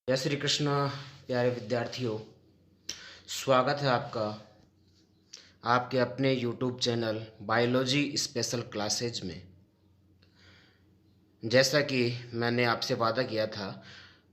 जय श्री कृष्ण। प्यारे विद्यार्थियों, स्वागत है आपका आपके अपने YouTube channel biology special classes में। जैसा कि मैंने आपसे वादा किया था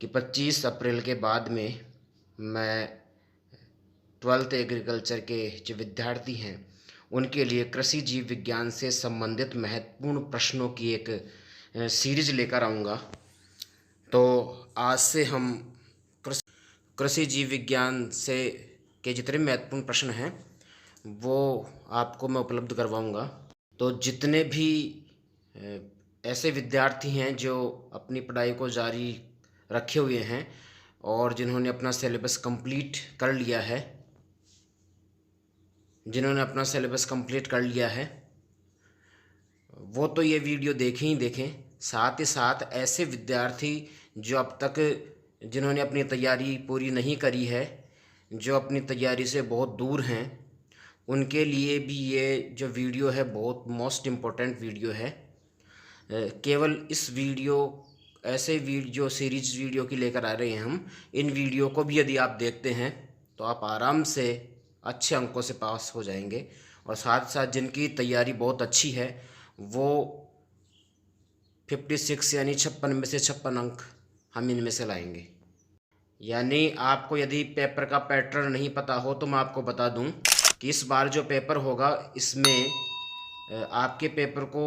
कि 25 अप्रैल के बाद में मैं 12th एग्रीकल्चर के जो विद्यार्थी हैं उनके लिए कृषि जीव विज्ञान से संबंधित महत्वपूर्ण प्रश्नों की एक सीरीज लेकर आऊँगा। तो आज से हम कृषि जीव विज्ञान से के जितने महत्वपूर्ण प्रश्न हैं वो आपको मैं उपलब्ध करवाऊंगा। तो जितने भी ऐसे विद्यार्थी हैं जो अपनी पढ़ाई को जारी रखे हुए हैं और जिन्होंने अपना सिलेबस कंप्लीट कर लिया है वो तो ये वीडियो देखें ही देखें। साथ ही साथ ऐसे विद्यार्थी जो अब तक जिन्होंने अपनी तैयारी पूरी नहीं करी है, जो अपनी तैयारी से बहुत दूर हैं, उनके लिए भी ये जो वीडियो है बहुत मोस्ट इम्पोर्टेंट वीडियो है। केवल इस वीडियो ऐसे वीडियो सीरीज वीडियो की लेकर आ रहे हैं हम। इन वीडियो को भी यदि आप देखते हैं तो आप आराम से अच्छे अंकों से पास हो जाएंगे और साथ साथ जिनकी तैयारी बहुत अच्छी है वो 56 यानी 56 में से 56 अंक हम इनमें से लाएंगे। यानी आपको यदि पेपर का पैटर्न नहीं पता हो तो मैं आपको बता दूं कि इस बार जो पेपर होगा इसमें आपके पेपर को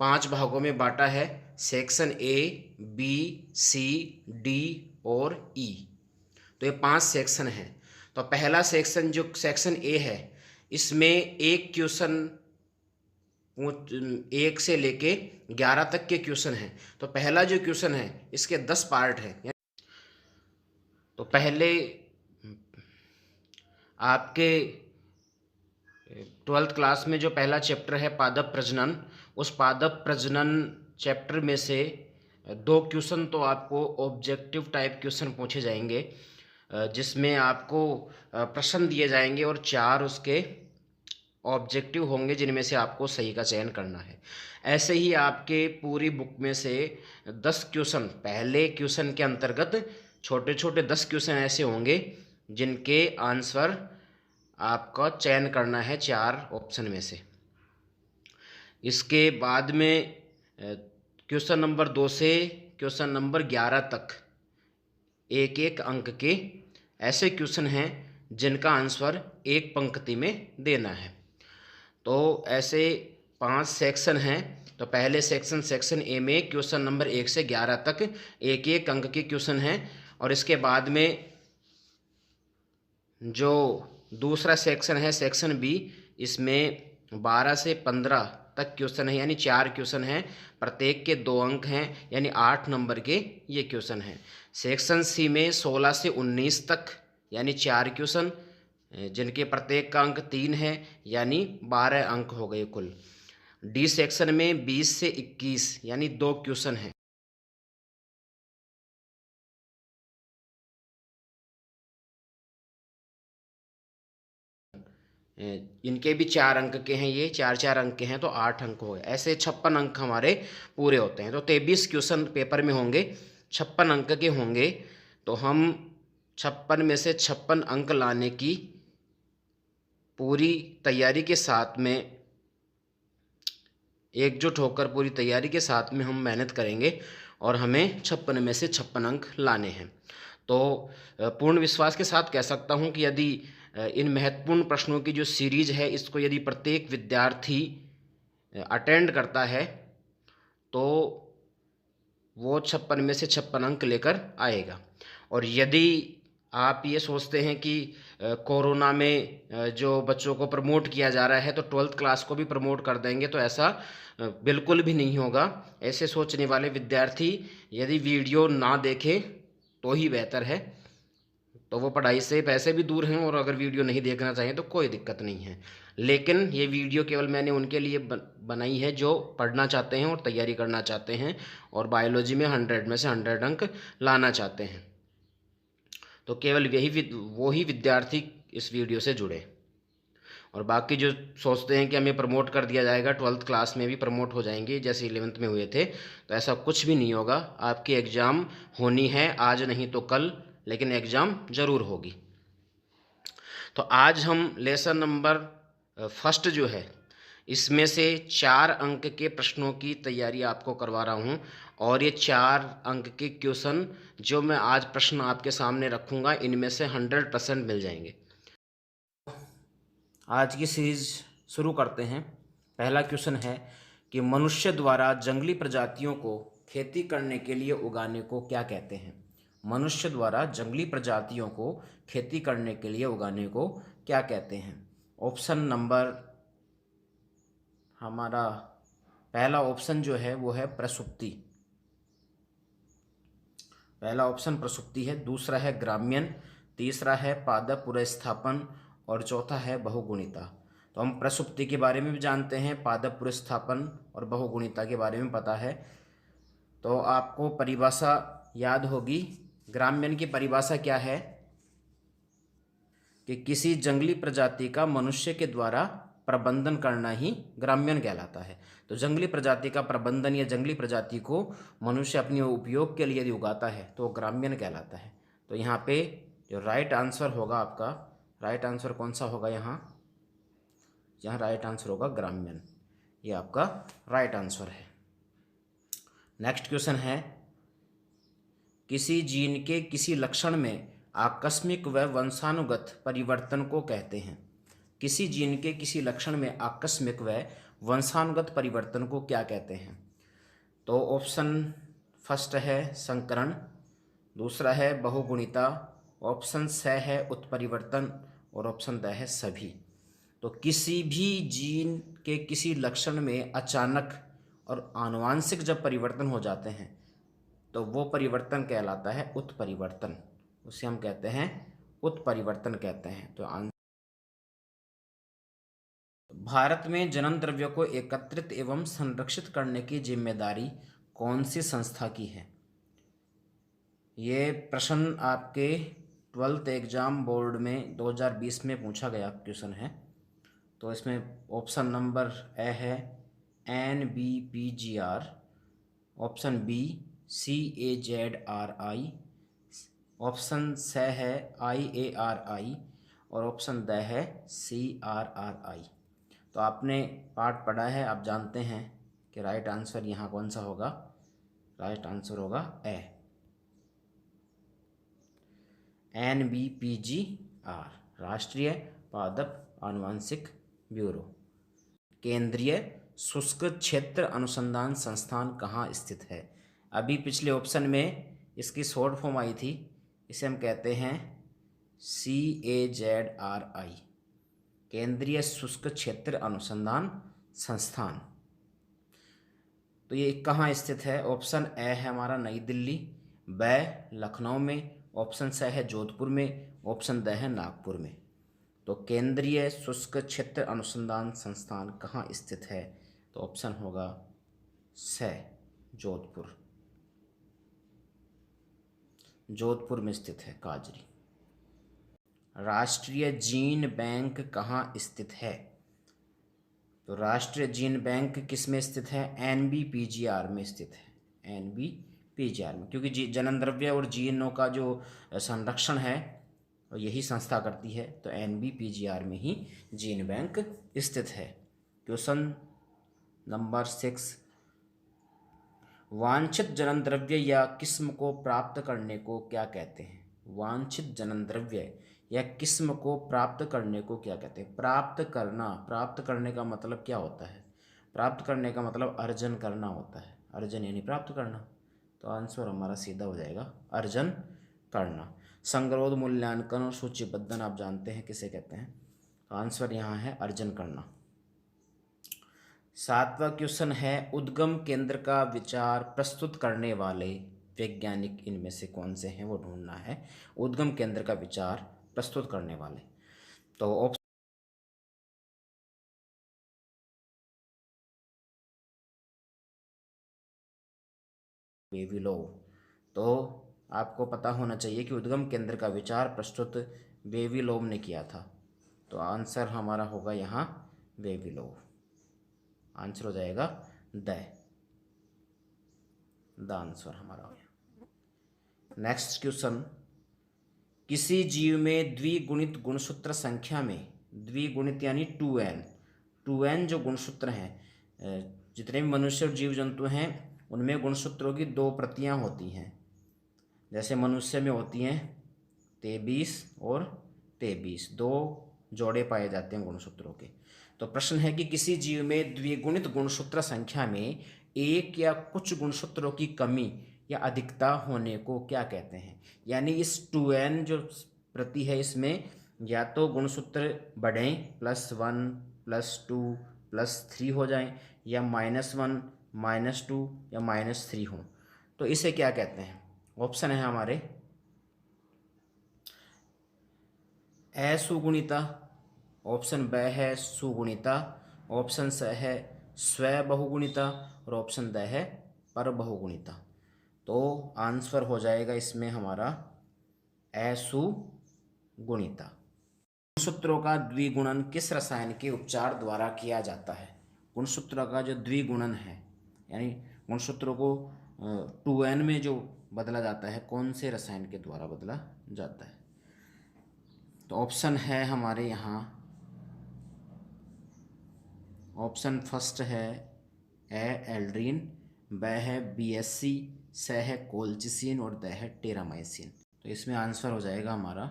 5 भागों में बांटा है। Section A, B, C, D और ई। तो ये 5 सेक्शन हैं। तो पहला सेक्शन जो सेक्शन ए है इसमें एक क्वेश्चन 1 से लेके 11 तक के क्वेश्चन हैं। तो पहला जो क्वेश्चन है इसके 10 पार्ट हैं। तो पहले आपके 12th क्लास में जो पहला चैप्टर है पादप प्रजनन, उस पादप प्रजनन चैप्टर में से 2 क्वेश्चन तो आपको ऑब्जेक्टिव टाइप क्वेश्चन पूछे जाएंगे जिसमें आपको प्रश्न दिए जाएंगे और 4 उसके ऑब्जेक्टिव होंगे जिनमें से आपको सही का चयन करना है। ऐसे ही आपके पूरी बुक में से 10 क्वेश्चन पहले क्वेश्चन के अंतर्गत छोटे छोटे 10 क्वेश्चन ऐसे होंगे जिनके आंसर आपका चयन करना है 4 ऑप्शन में से। इसके बाद में क्वेश्चन नंबर 2 से क्वेश्चन नंबर 11 तक एक एक अंक के ऐसे क्वेश्चन हैं जिनका आंसर एक पंक्ति में देना है। तो ऐसे 5 सेक्शन हैं। तो पहले सेक्शन ए में क्वेश्चन नंबर 1 से 11 तक एक एक अंक के क्वेश्चन हैं और इसके बाद में जो दूसरा सेक्शन है सेक्शन बी, इसमें 12 से 15 तक क्वेश्चन है यानी 4 क्वेश्चन हैं, प्रत्येक के 2 अंक हैं यानी 8 नंबर के ये क्वेश्चन हैं। सेक्शन सी में 16 से 19 तक यानी 4 क्वेश्चन जिनके प्रत्येक का अंक 3 है यानी 12 अंक हो गए कुल। डी सेक्शन में 20 से 21 यानी 2 क्वेश्चन हैं। इनके भी 4 अंक के हैं, ये 4 अंक के हैं तो 8 अंक हो गए। ऐसे 56 अंक हमारे पूरे होते हैं। तो 23 क्वेश्चन पेपर में होंगे, 56 अंक के होंगे। तो हम 56 में से 56 अंक लाने की पूरी तैयारी के साथ में एकजुट होकर पूरी तैयारी के साथ में हम मेहनत करेंगे और हमें 56 में से 56 अंक लाने हैं। तो पूर्ण विश्वास के साथ कह सकता हूं कि यदि इन महत्वपूर्ण प्रश्नों की जो सीरीज है इसको यदि प्रत्येक विद्यार्थी अटेंड करता है तो वो 56 में से 56 अंक लेकर आएगा। और यदि आप ये सोचते हैं कि कोरोना में जो बच्चों को प्रमोट किया जा रहा है तो 12th क्लास को भी प्रमोट कर देंगे, तो ऐसा बिल्कुल भी नहीं होगा। ऐसे सोचने वाले विद्यार्थी यदि वीडियो ना देखें तो ही बेहतर है। तो वो पढ़ाई से पैसे भी दूर हैं और अगर वीडियो नहीं देखना चाहें तो कोई दिक्कत नहीं है। लेकिन ये वीडियो केवल मैंने उनके लिए बनाई है जो पढ़ना चाहते हैं और तैयारी करना चाहते हैं और बायोलॉजी में 100 में से 100 अंक लाना चाहते हैं। तो केवल वो ही विद्यार्थी इस वीडियो से जुड़े। और बाकी जो सोचते हैं कि हमें प्रमोट कर दिया जाएगा, 12th क्लास में भी प्रमोट हो जाएंगे जैसे 11th में हुए थे, तो ऐसा कुछ भी नहीं होगा। आपकी एग्ज़ाम होनी है, आज नहीं तो कल, लेकिन एग्ज़ाम ज़रूर होगी। तो आज हम लेसन नंबर फर्स्ट जो है, इसमें से 4 अंक के प्रश्नों की तैयारी आपको करवा रहा हूँ, और ये 4 अंक के क्वेश्चन जो मैं आज प्रश्न आपके सामने रखूँगा, इनमें से 100% मिल जाएंगे। आज की सीरीज शुरू करते हैं। पहला क्वेश्चन है कि मनुष्य द्वारा जंगली प्रजातियों को खेती करने के लिए उगाने को क्या कहते हैं? मनुष्य द्वारा जंगली प्रजातियों को खेती करने के लिए उगाने को क्या कहते हैं? ऑप्शन नंबर, हमारा पहला ऑप्शन जो है वो है प्रसुप्ति। पहला ऑप्शन प्रसुप्ति है, दूसरा है ग्राम्यन, तीसरा है पादप पुनर्स्थापन, और चौथा है बहुगुणिता। तो हम प्रसुप्ति के बारे में भी जानते हैं, पादप पुनर्स्थापन और बहुगुणिता के बारे में पता है। तो आपको परिभाषा याद होगी। ग्राम्यन की परिभाषा क्या है कि किसी जंगली प्रजाति का मनुष्य के द्वारा प्रबंधन करना ही ग्राम्यन कहलाता है। तो जंगली प्रजाति का प्रबंधन या जंगली प्रजाति को मनुष्य अपने उपयोग के लिए यदि उगाता है तो ग्राम्यन कहलाता है। तो यहाँ पे जो राइट आंसर होगा आपका, राइट आंसर कौन सा होगा यहाँ? यहाँ राइट आंसर होगा ग्राम्यन, ये आपका राइट आंसर है। नेक्स्ट क्वेश्चन है, किसी जीन के किसी लक्षण में आकस्मिक व वंशानुगत परिवर्तन को कहते हैं? किसी जीन के किसी लक्षण में आकस्मिक व वंशानुगत परिवर्तन को क्या कहते हैं? तो ऑप्शन फर्स्ट है संकरण, दूसरा है बहुगुणिता, ऑप्शन स है उत्परिवर्तन, और ऑप्शन द है सभी। तो किसी भी जीन के किसी लक्षण में अचानक और आनुवांशिक जब परिवर्तन हो जाते हैं तो वो परिवर्तन कहलाता है उत्परिवर्तन, उसे हम कहते हैं उत्परिवर्तन कहते हैं। तो भारत में जन्म द्रव्य को एकत्रित एवं संरक्षित करने की जिम्मेदारी कौन सी संस्था की है? ये प्रश्न आपके 12th एग्जाम बोर्ड में 2020 में पूछा गया क्वेश्चन है। तो इसमें ऑप्शन नंबर ए है NBPGR, option B CAZRI, option C है IARI, और ऑप्शन द है CRRI। तो आपने पाठ पढ़ा है, आप जानते हैं कि राइट आंसर यहाँ कौन सा होगा? राइट आंसर होगा ए, NBPGR, राष्ट्रीय पादप आनुवंशिक ब्यूरो। केंद्रीय शुष्क क्षेत्र अनुसंधान संस्थान कहाँ स्थित है? अभी पिछले ऑप्शन में इसकी शॉर्ट फॉर्म आई थी, इसे हम कहते हैं CAZRI, केंद्रीय शुष्क क्षेत्र अनुसंधान संस्थान। तो ये कहाँ स्थित है? ऑप्शन ए है हमारा नई दिल्ली, ब लखनऊ में, ऑप्शन स है जोधपुर में, ऑप्शन द है नागपुर में। तो केंद्रीय शुष्क क्षेत्र अनुसंधान संस्थान कहाँ स्थित है? तो ऑप्शन होगा स, जोधपुर। जोधपुर में स्थित है काजरी। राष्ट्रीय जीन बैंक कहाँ स्थित है? तो राष्ट्रीय जीन बैंक किस में स्थित है? NBPGR में स्थित है, NBPGR में, क्योंकि जन्म द्रव्य और जीनों का जो संरक्षण है यही संस्था करती है। तो NBPGR में ही जीन बैंक स्थित है। क्वेश्चन नंबर 6, वांछित जन्म द्रव्य या किस्म को प्राप्त करने को क्या कहते हैं? वांछित जन्म द्रव्य या किस्म को प्राप्त करने को क्या कहते हैं? प्राप्त करना, प्राप्त करने का मतलब क्या होता है? प्राप्त करने का मतलब अर्जन करना होता है, अर्जन यानी प्राप्त करना। तो आंसर हमारा सीधा हो जाएगा अर्जन करना। संगरोध, मूल्यांकन और सूचीबद्धन आप जानते हैं किसे कहते हैं। तो आंसर यहाँ है अर्जन करना। 7वां क्वेश्चन है, उद्गम केंद्र का विचार प्रस्तुत करने वाले वैज्ञानिक इनमें से कौन से हैं? वो ढूंढना है, उद्गम केंद्र का विचार प्रस्तुत करने वाले। तो ऑप्शन वेविलोव। तो आपको पता होना चाहिए कि उद्गम केंद्र का विचार प्रस्तुत वेविलोव ने किया था। तो आंसर हमारा होगा यहाँ वे बिलो, आंसर हो जाएगा द आंसर हमारा हो गया। नेक्स्ट क्वेश्चन, किसी जीव में द्विगुणित गुणसूत्र संख्या में, द्विगुणित यानी 2n जो गुणसूत्र हैं, जितने भी मनुष्य और जीव जंतु हैं उनमें गुणसूत्रों की 2 प्रतियां होती हैं। जैसे मनुष्य में होती हैं 23 और 23, 2 जोड़े पाए जाते हैं गुणसूत्रों के। तो प्रश्न है कि किसी जीव में द्विगुणित गुणसूत्र संख्या में एक या कुछ गुणसूत्रों की कमी या अधिकता होने को क्या कहते हैं। यानी इस 2n जो प्रति है इसमें या तो गुणसूत्र बढ़ें, +1 +2 +3 हो जाएं, या -1 -2 या -3 हो, तो इसे क्या कहते हैं। ऑप्शन है हमारे असुगुणिता, ऑप्शन ब है सुगुणिता, ऑप्शन स है स्वबहुगुणिता और ऑप्शन द है परबहुगुणिता। तो आंसर हो जाएगा इसमें हमारा असुगुणिता। गुणसूत्रों का द्विगुणन किस रसायन के उपचार द्वारा किया जाता है। गुणसूत्रों का जो द्विगुणन है यानी गुणसूत्रों को 2n में जो बदला जाता है, कौन से रसायन के द्वारा बदला जाता है। तो ऑप्शन है हमारे यहाँ, ऑप्शन फर्स्ट है एल्ड्रीन, ब है BSC, स है कोल्चिसिन और द है टेरामाइसिन। तो इसमें आंसर हो जाएगा हमारा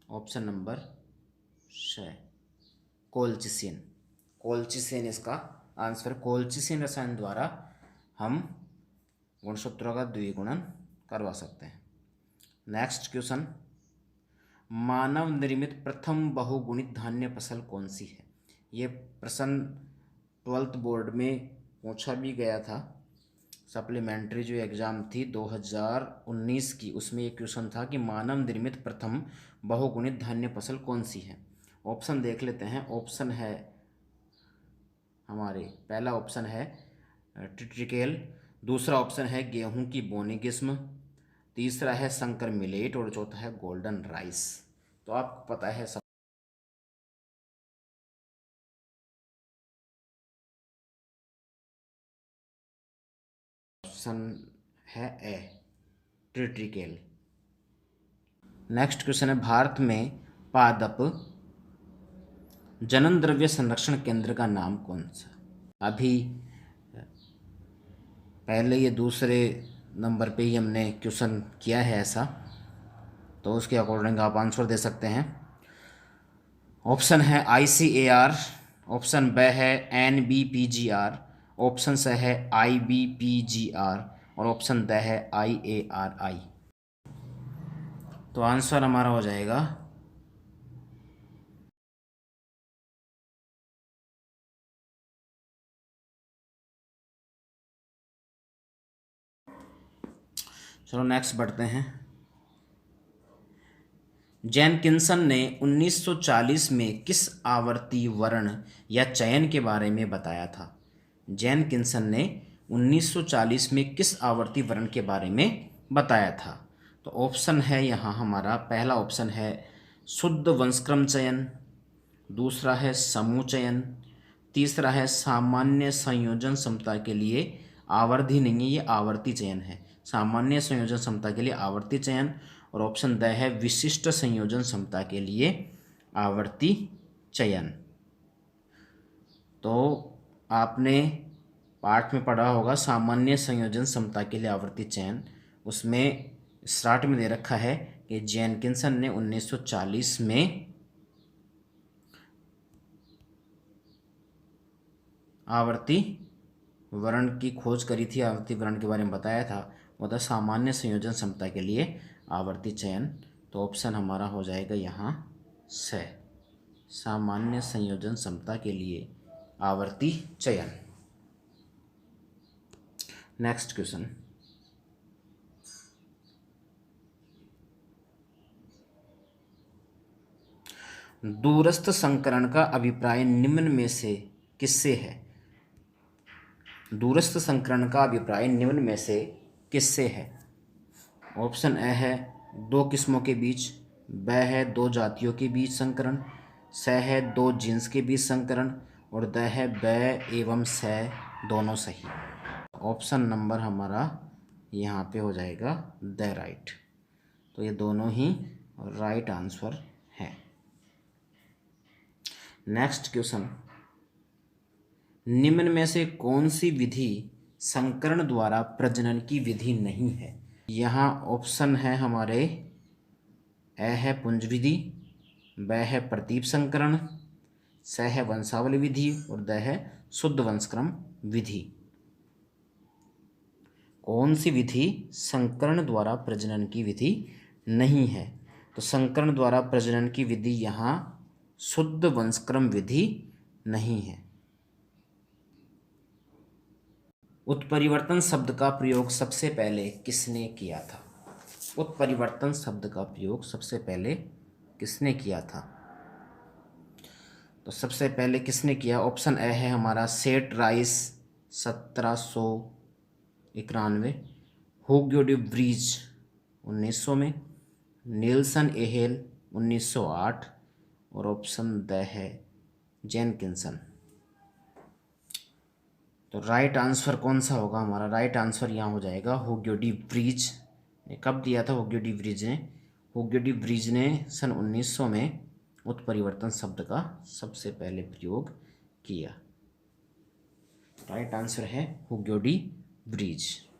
ऑप्शन नंबर श, कोल्चिसिन। कोल्चिसिन इसका आंसर, कोल्चिसिन रसायन द्वारा हम गुणसूत्रों का द्विगुणन करवा सकते हैं। नेक्स्ट क्वेश्चन, मानव निर्मित प्रथम बहुगुणित धान्य फसल कौन सी है। ये प्रश्न 12th बोर्ड में पूछा भी गया था। सप्लीमेंट्री जो एग्ज़ाम थी 2019 की, उसमें एक क्वेश्चन था कि मानव निर्मित प्रथम बहुगुणित धान्य फसल कौन सी है। ऑप्शन देख लेते हैं। ऑप्शन है हमारे, पहला ऑप्शन है ट्रिटिकेल, दूसरा ऑप्शन है गेहूं की बोनी किस्म, तीसरा है संकर मिलेट और चौथा है गोल्डन राइस। तो आपको पता है सब ऑप्शन है ए, ट्रिटिकेल। नेक्स्ट क्वेश्चन है, भारत में पादप जनन द्रव्य संरक्षण केंद्र का नाम कौन सा। अभी पहले ये दूसरे नंबर पे ही हमने क्वेश्चन किया है ऐसा, तो उसके अकॉर्डिंग आप आंसर दे सकते हैं। ऑप्शन है ICAR, ऑप्शन ब है NBPGR, ऑप्शन स है IBPGR और ऑप्शन द है IARI। तो आंसर हमारा हो जाएगा चलो नेक्स्ट बढ़ते हैं। जेनकिंसन ने 1940 में किस आवर्ती वर्ण या चयन के बारे में बताया था। जेनकिंसन ने 1940 में किस आवर्ती वर्ण के बारे में बताया था। तो ऑप्शन है यहाँ हमारा, पहला ऑप्शन है शुद्ध वंशक्रम चयन, दूसरा है समूह चयन, तीसरा है सामान्य संयोजन समता के लिए आवर्ती नहीं है, ये आवर्ती चयन है, सामान्य संयोजन समता के लिए आवर्ती चयन, और ऑप्शन द है विशिष्ट संयोजन समता के लिए आवर्ती चयन। तो आपने पाठ में पढ़ा होगा सामान्य संयोजन समता के लिए आवर्ती चयन, उसमें स्टार्ट में दे रखा है कि जेनकिंसन ने 1940 में आवर्ती वर्ण की खोज करी थी, आवर्ती वर्ण के बारे में बताया था, वो था सामान्य संयोजन समता के लिए आवर्ती चयन। तो ऑप्शन हमारा हो जाएगा यहाँ स, सामान्य संयोजन समता के लिए आवर्ती चयन। नेक्स्ट क्वेश्चन, दूरस्थ संकरण का अभिप्राय निम्न में से किससे है। दूरस्थ संकरण का अभिप्राय निम्न में से किससे है। ऑप्शन ए है दो किस्मों के बीच, ब है दो जातियों के बीच संकरण, स है दो जिन्स के बीच संकरण, और द है ब एवं स दोनों सही। ऑप्शन नंबर हमारा यहाँ पे हो जाएगा द राइट। तो ये दोनों ही राइट आंसर है। नेक्स्ट क्वेश्चन, निम्न में से कौन सी विधि संकरण द्वारा प्रजनन की विधि नहीं है? यहाँ ऑप्शन है हमारे ए है पुंज विधि, ब है प्रतीप संकरण, स है वंशावली विधि, और द है शुद्ध वंशक्रम विधि। कौन सी विधि संकरण द्वारा प्रजनन की विधि नहीं है? तो संकरण द्वारा प्रजनन की विधि यहाँ शुद्ध वंशक्रम विधि नहीं है। उत्परिवर्तन शब्द का प्रयोग सबसे पहले किसने किया था? उत्परिवर्तन शब्द का प्रयोग सबसे पहले किसने किया था? तो सबसे पहले किसने किया? ऑप्शन ए है हमारा सेट राइस 1791, हुग्यो डी व्रीज 1900 में, नीलसन एहेल 1908, और ऑप्शन द है जेनकिंसन। तो राइट आंसर कौन सा होगा हमारा? राइट आंसर यहाँ हो जाएगा हुग्यो डी व्रीज ने। कब दिया था हुग्यो डी व्रीज ने? हुग्यो डी व्रीज ने सन 1900 में उत्परिवर्तन शब्द का सबसे पहले प्रयोग किया। राइट आंसर है हुग्यो डी व्रीज।